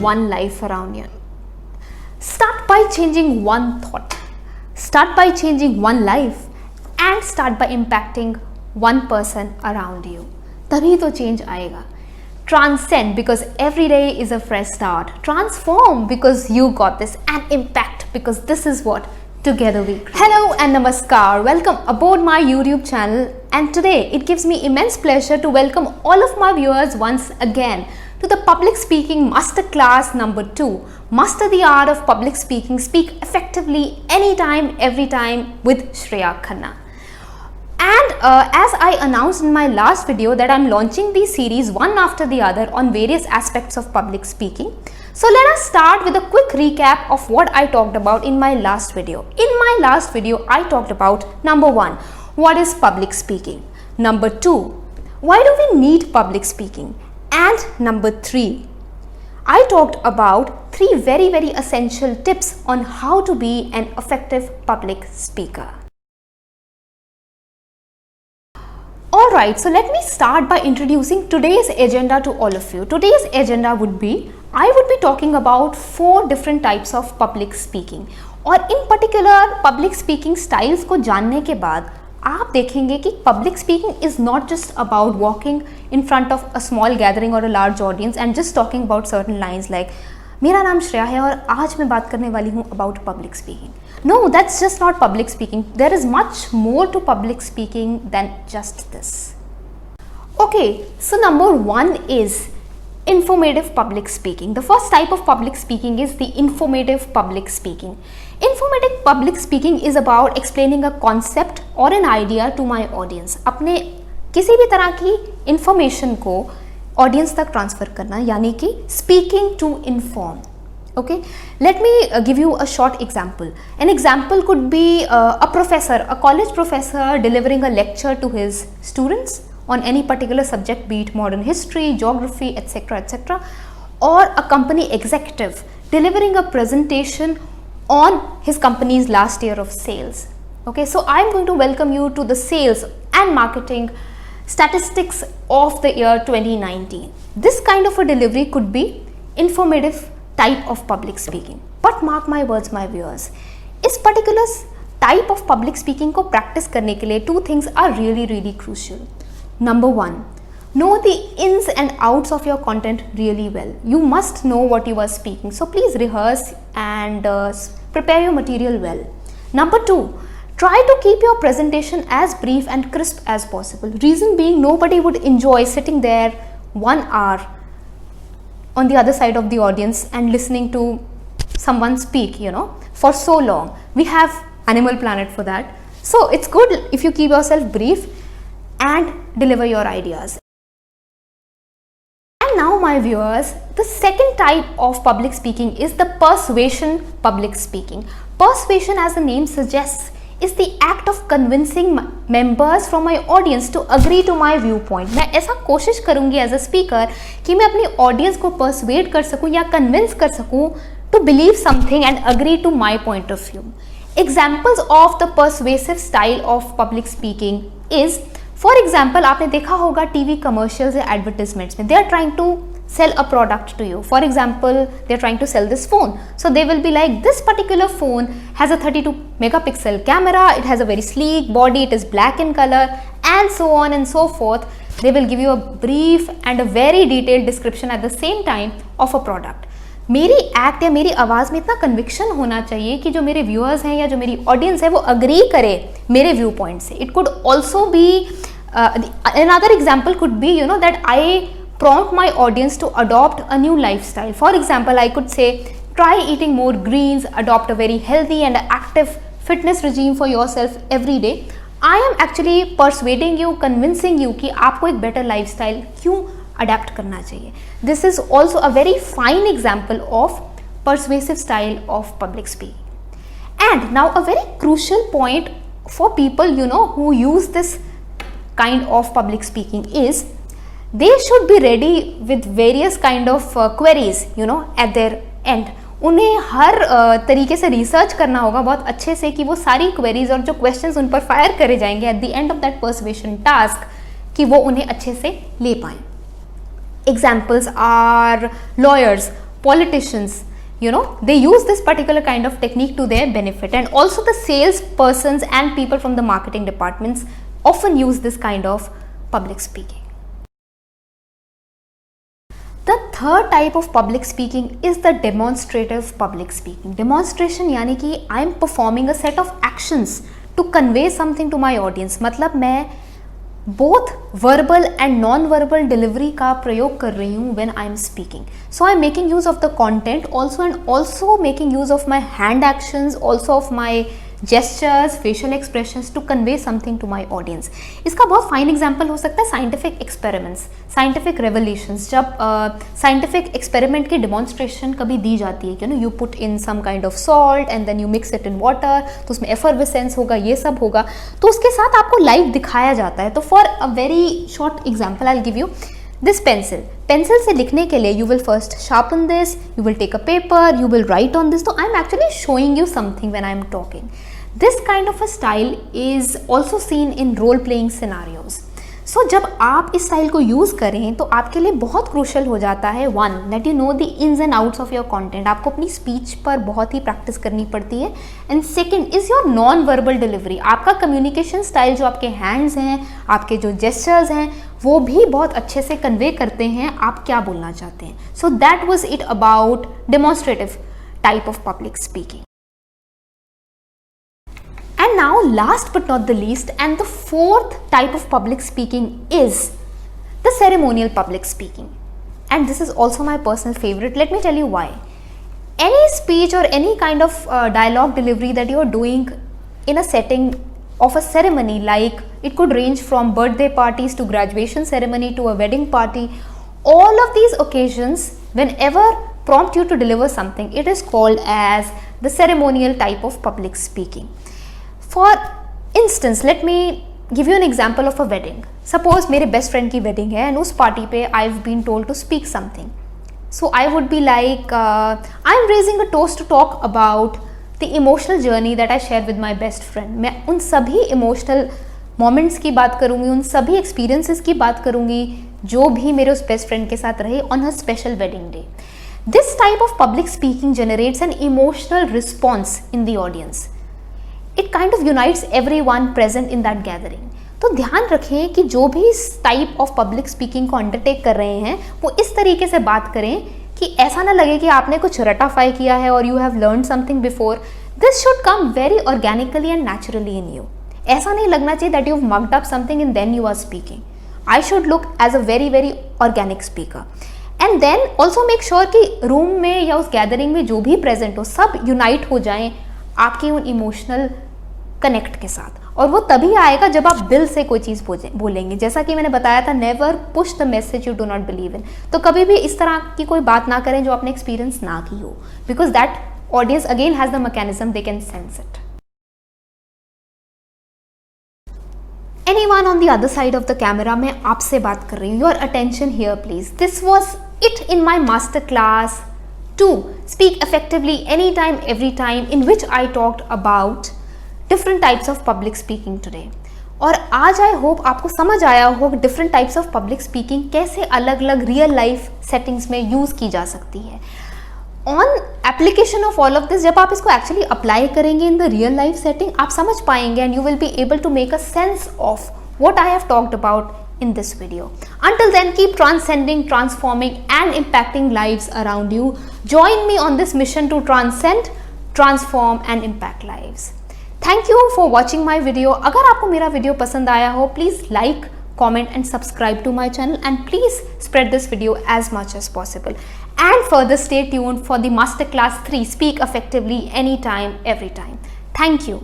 one life around you. Start by changing one thought. Start by changing one life and start by impacting one person around you. तभी तो change आएगा. Transcend because every day is a fresh start. Transform because you got this, and impact because this is what together we create. Hello and namaskar. Welcome aboard my YouTube channel, and today it gives me immense pleasure to welcome all of my viewers once again to the Public Speaking Masterclass number 2. Master the art of public speaking. Speak effectively anytime, every time with Shreya Khanna. And as I announced in my last video that I'm launching these series one after the other on various aspects of public speaking. So let us start with a quick recap of what I talked about in my last video. In my last video, I talked about number 1, what is public speaking? Number 2, why do we need public speaking? And number 3, I talked about 3 very essential tips on how to be an effective public speaker. Alright, so let me start by introducing today's agenda to all of you. Today's agenda would be, I would be talking about 4 different types of public speaking. और in particular public speaking styles को जानने के बाद आप देखेंगे कि public speaking is not just about walking in front of a small gathering or a large audience and just talking about certain lines like मेरा नाम श्रेया है और आज मैं बात करने वाली हूँ about public speaking. No, that's just not public speaking. There is much more to public speaking than just this. Okay, so number 1 is informative public speaking. The first type of public speaking is the informative public speaking. Informative public speaking is about explaining a concept or an idea to my audience. अपने किसी भी तरह की information को audience तक transfer करना, यानी कि speaking to inform. Okay, let me give you a short example. An example could be a professor, a college professor delivering a lecture to his students on any particular subject, be it modern history, geography, etc., or a company executive delivering a presentation on his company's last year of sales. Okay, so I'm going to welcome you to the sales and marketing statistics of the year 2019. This kind of a delivery could be informative type of public speaking. But mark my words, my viewers, इस particular type of public speaking को practice करने के लिए 2 things are really crucial. Number 1, know the ins and outs of your content really well. You must know what you are speaking, so please rehearse and prepare your material well. Number 2, try to keep your presentation as brief and crisp as possible. Reason being, nobody would enjoy sitting there 1 hour on the other side of the audience and listening to someone speak, for so long. We have Animal Planet for that. So it's good if you keep yourself brief and deliver your ideas. And now my viewers, the second type of public speaking is the persuasion public speaking. Persuasion, as the name suggests, is the act of convincing members from my audience to agree to my viewpoint. मैं ऐसा कोशिश करूँगी as a speaker कि मैं अपनी audience को persuade कर सकूँ या convince कर सकूँ to believe something and agree to my point of view. Examples of the persuasive style of public speaking is, for example, आपने देखा होगा TV commercials या advertisements में, they are trying to sell a product to you. For example, they are trying to sell this phone. So they will be like, this particular phone has a 32 megapixel camera, it has a very sleek body, it is black in color, and so on and so forth. They will give you a brief and a very detailed description at the same time of a product. मेरी act या मेरी आवाज़ में इतना conviction होना चाहिए कि जो मेरे व्यूअर्स हैं या जो मेरी ऑडियंस है वो अग्री करे मेरे व्यू पॉइंट से. It could also be another example could be, that I prompt my audience to adopt a new lifestyle. For example, I could say, try eating more greens, adopt a very healthy and active fitness regime for yourself every day. I am actually persuading you, convincing you कि आपको एक better lifestyle क्यों adapt करना चाहिए. This is also a very fine example of persuasive style of public speaking. And now a very crucial point for people, who use this kind of public speaking is, they should be ready with various kind of queries, at their end. उन्हें हर तरीके से research करना होगा बहुत अच्छे से कि वो सारी क्वेरीज और जो क्वेश्चंस उन पर फायर करे जाएंगे at the end of that persuasion task कि वो उन्हें अच्छे से ले पाएं. Examples are lawyers politicians, they use this particular kind of technique to their benefit, and also the sales persons and people from the marketing departments often use this kind of public speaking. The third type of public speaking is the demonstrative public speaking. Demonstration यानी कि I am performing a set of actions to convey something to my audience. मतलब मैं both verbal and non-verbal delivery का प्रयोग कर रही हूँ when I am speaking. So I am making use of the content also, and also making use of my hand actions, also of my gestures, facial expressions to convey something to my audience. इसका बहुत fine example हो सकता है scientific experiments, scientific revelations. जब scientific experiment की demonstration कभी दी जाती है, you put in some kind of salt and then you mix it in water, तो उसमें effervescence होगा, ये सब होगा, तो उसके साथ आपको लाइव दिखाया जाता है. तो for a very short example I'll give you this pencil से लिखने के लिए you will first sharpen this, you will take a paper, you will write on this. So I'm actually showing you something when I'm talking. This kind of a style is also seen in role playing scenarios. So जब आप इस style को use करें तो आपके लिए बहुत crucial हो जाता है, one, that you know the ins and outs of your content. आपको अपनी स्पीच पर बहुत ही प्रैक्टिस करनी पड़ती है. And second is your non verbal delivery. आपका कम्युनिकेशन स्टाइल, जो आपके हैंड्स हैं, आपके जो जेस्चर्स हैं, वो भी बहुत अच्छे से कन्वे करते हैं आप क्या बोलना चाहते हैं. So that was it about demonstrative type of public speaking. And now, last but not the least, and the fourth type of public speaking is the ceremonial public speaking. And this is also my personal favorite. Let me tell you why. Any speech or any kind of dialogue delivery that you are doing in a setting of a ceremony, like it could range from birthday parties to graduation ceremony to a wedding party, all of these occasions, whenever prompt you to deliver something, it is called as the ceremonial type of public speaking. For instance, let me give you an example of a wedding. Suppose मेरे best friend की wedding है and उस party पे I've been told to speak something. So I would be like, I'm raising a toast to talk about the emotional journey that I share with my best friend. मैं उन सभी emotional moments की बात करूँगी, उन सभी experiences की बात करूँगी जो भी मेरे उस best friend के साथ रहे on her special wedding day. This type of public speaking generates an emotional response in the audience. It kind of unites everyone present in that gathering. तो ध्यान रखें कि जो भी इस टाइप ऑफ पब्लिक स्पीकिंग को अंडरटेक कर रहे हैं वो इस तरीके से बात करें कि ऐसा ना लगे कि आपने कुछ रटाफाई किया है और you have learn something before. This should come very organically and naturally in you. ऐसा नहीं लगना चाहिए that you have mugged up something and then you are speaking. I should look as a very very organic speaker. And then also make sure कि room में या उस gathering में जो भी प्रेजेंट हो सब यूनाइट हो जाएं आपके उन इमोशनल कनेक्ट के साथ. और वो तभी आएगा जब आप दिल से कोई चीज़ बोलेंगे. जैसा कि मैंने बताया था, never push the message you do not believe in. तो कभी भी इस तरह की कोई बात ना करें जो आपने एक्सपीरियंस ना की हो, because that audience again has the mechanism, they can sense it. Anyone on the other side of the camera, मैं आपसे बात कर रही हूँ. Your attention here please. This was it in my master class to speak effectively any time every time, in which I talked about different types of public speaking today. और आज I hope आपको समझ आया हो different types of public speaking कैसे अलग अलग real life settings में यूज़ की जा सकती है. On application of all of this, जब आप इसको एक्चुअली अप्लाई करेंगे in the real life setting, आप समझ पाएंगे and you will be able to make a sense of what I have talked about in this video. Until then, keep transcending, transforming and impacting lives around you. Join me on this mission to transcend, transform and impact lives. Thank you for watching my video. अगर आपको मेरा video पसंद आया हो, please like, comment and subscribe to my channel, and please spread this video as much as possible. And further, stay tuned for the Masterclass 3, Speak Effectively Anytime, Every Time. Thank you.